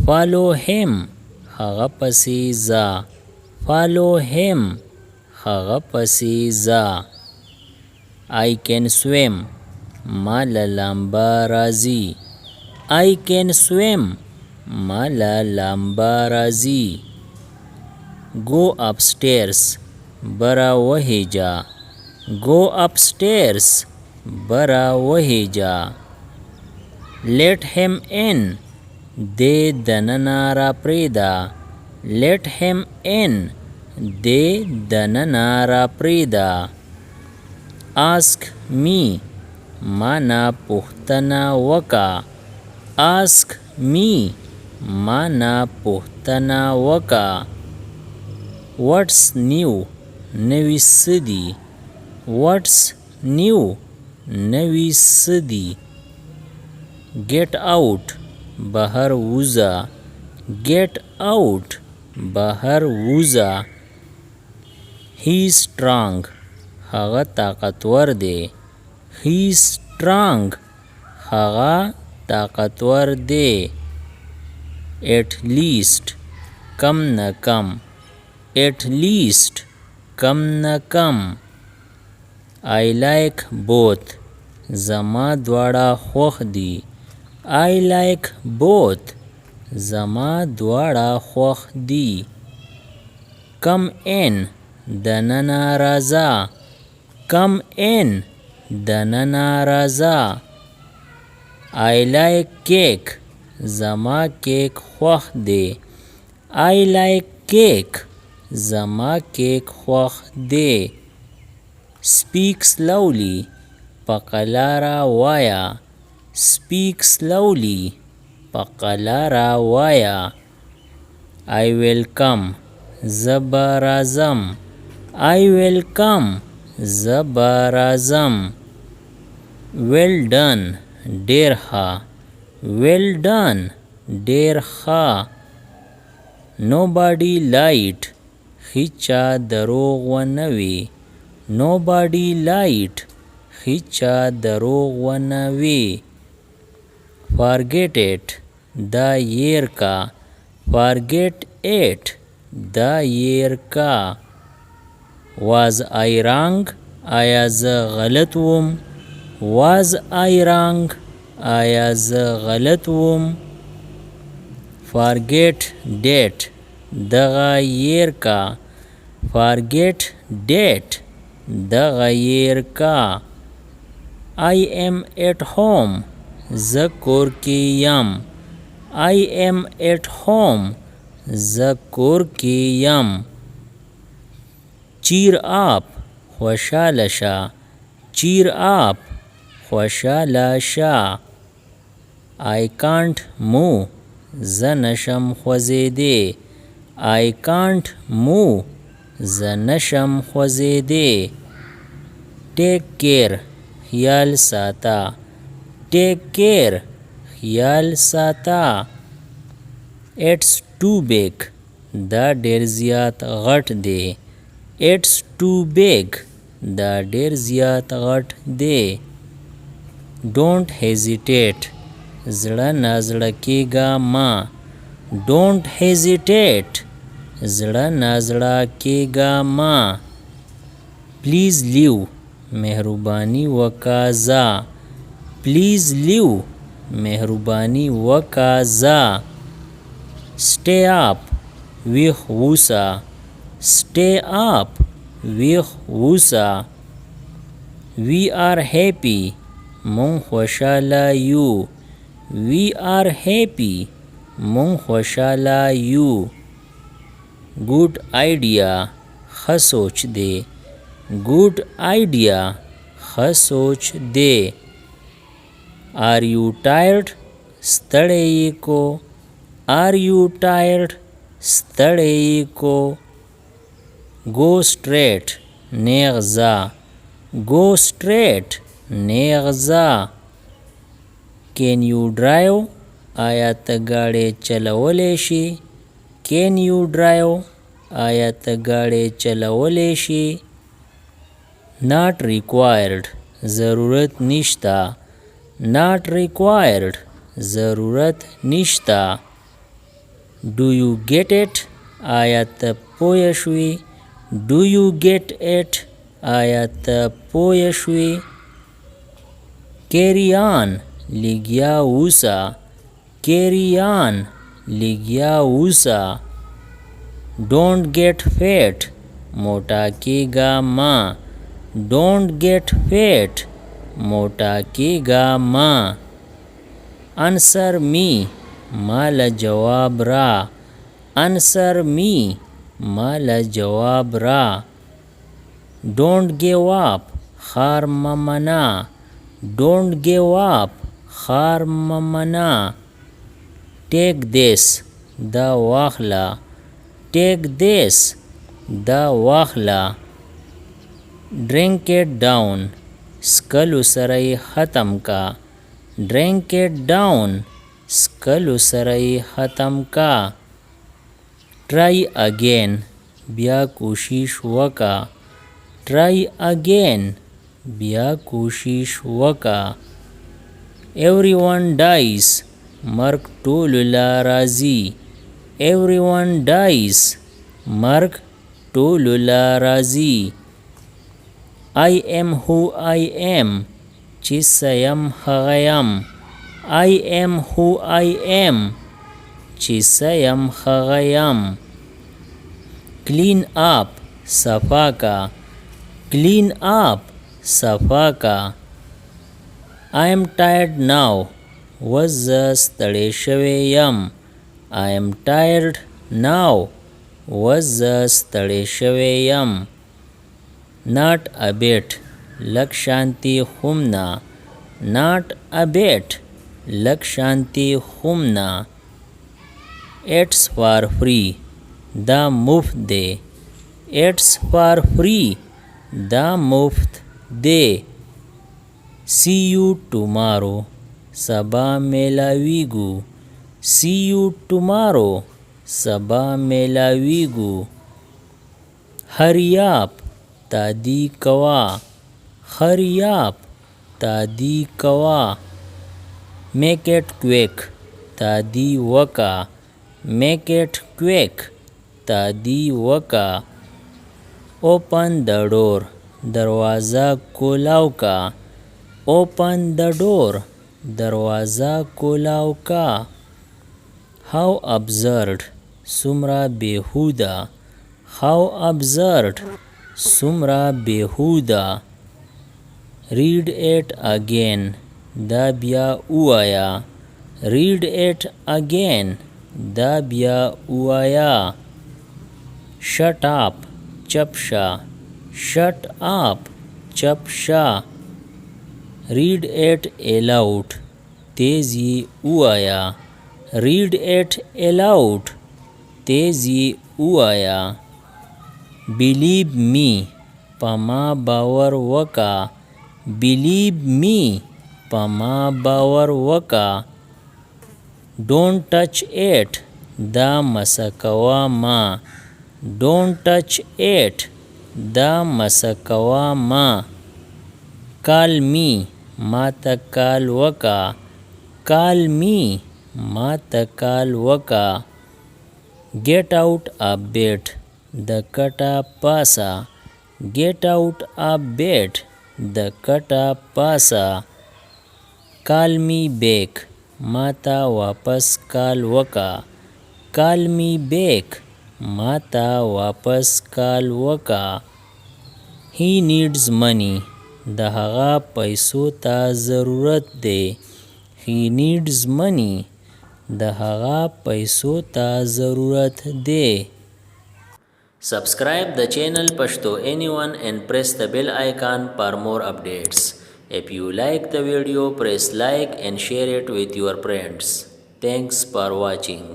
follow him هغه پسې ځه follow him هغه پسې ځه I can swim ما له لامبا راځي I can swim ما له لامبا راځي go upstairs برا وهیجا go upstairs برا وهیجا let him in دې دننه را پریدا let him in دې دننه را پریدا ask me مانا پوښتنه وکا ask me مانا پوښتنه وکا what's new نوی سدی what's new نوی سدی get out بهر ووزا get out بهر ووزا he strong هغه طاقتور دی he strong هغه طاقتور دی at least کم نه کم at least کم نه کم I like both زما دواړه خوښ دي I like both زما دواړه خوښ دي come in دننه راځه come in دننه راځه I like cake زما کیک خوښ دی I like cake زما کیک خوښ دی speak slowly په قلاره وایا speak slowly په قلاره وایا I will come زبا راځم I will come زبا راځم well done ډیر ښه well done ډیر ښه nobody lied هیچا دروغ ونه وی nobody lied هیچا دروغ ونه وی forget it دا ير کا forget it دا ير کا was I wrong آیا زه غلط وم was I wrong آیا زه غلط وم forget date دغه ير کا forget date دغه ير کا I am at home زه کور کې یم I am at home زه کور کې یم cheer up خوشاله شه cheer up خوشاله شه I can't move زه نشم خوځېدی I can't move زه نشم خوځېدی take care خیال ساته take care خیال ساته it's too big دا ډیر زیات غټ دی it's too big دا ډیر زیات غټ دی don't hesitate زړه نازړه کېږه ما don't hesitate زړه نازړه کېږه ما please leave مهرباني وکا ځه please leave مهرباني وکا ځه stay up ویښ ووسه stay up ویښ ووسه we are happy مونږ خوشاله یو we are happy مونږ خوشاله یو good idea ښه سوچ دی good idea ښه سوچ دی are you tired ستړی یې کو are you tired ستړی یې کو go straight نیغ ځه go straight نیغ ځه can you drive آیا ته ګاډی چلولی شي can you drive آیا ته ګاډی چلولی شي not required ضرورت نشته. Not required ضرورت نشته. Do you get it? آیا ته پوه شوې؟ Do you get it? آیا ته پوه شوې؟ Carry on لګیا اوسه. Carry on لګیا اوسه. Don't get fat موټا کېږه مه. Don't get fat موټا کېږه مه. Answer me مال جواب را. Answer me مال جواب را. Don't give up خار مه منه. Don't give up خار مه منه. Take this دا واخله. Take this دا واخله. Drink it down سکلو سره یې ختم کا. Drink it down سکلو سره یې ختم کا. Try again بیا کوشش وکا. Try again بیا کوشش وکا. Everyone dies مرګ ټولو لا راځي. Everyone dies مرګ ټولو لا راځي. I am who I am چې سیم هغه یم. I am who I am چې سیم هغه یم. Clean up صفا کا. Clean up صفا کا. I am tired now وز زه ستړی شوی یم. I am tired now وز زه ستړی شوی یم. Not a bit لږ شانتي هم نه. Not a bit لږ شانتي هم نه. It's for free دا مفت دی. It's for free دا مفت دی. See you tomorrow سبا میلاویږو. See you tomorrow سبا میلاویږو. Hurry up تادی کوا. Hurry up تادی کوا. Make it quick تادی وکا. Make it quick تادی وکا. Open the door دروازه کولاو کا. Open the door دروازه کولاو کا. How absurd سمرا بیهوده. How absurd سمرا بیهوده. Read it again دا بیا اوایا. Read it again دا بیا اوایا. Shut up چپ شا. Shut up چپ شا. Read it aloud تیزی اوایا. Read it aloud تیزی اوایا. Believe me پما باور وکا. Believe me پما باور وکا. Don't touch it دا مسکوا ما. Don't touch it دا مسکوا ما. Call me ما تا کال وکا. Call me ما تا کال وکا. Get out of bed د کټه پاسا. Get out of bed د کټه پاسا. Call me back ما تا واپس کال وکا. Call me back ما تا واپس کال وکا. He needs money د هغه پیسو ته ضرورت دی. He needs money د هغه پیسو ته ضرورت دی. Subscribe the channel Pashto Anyone and press the bell icon for more updates. If you like the video, press like and share it with your friends. Thanks for watching.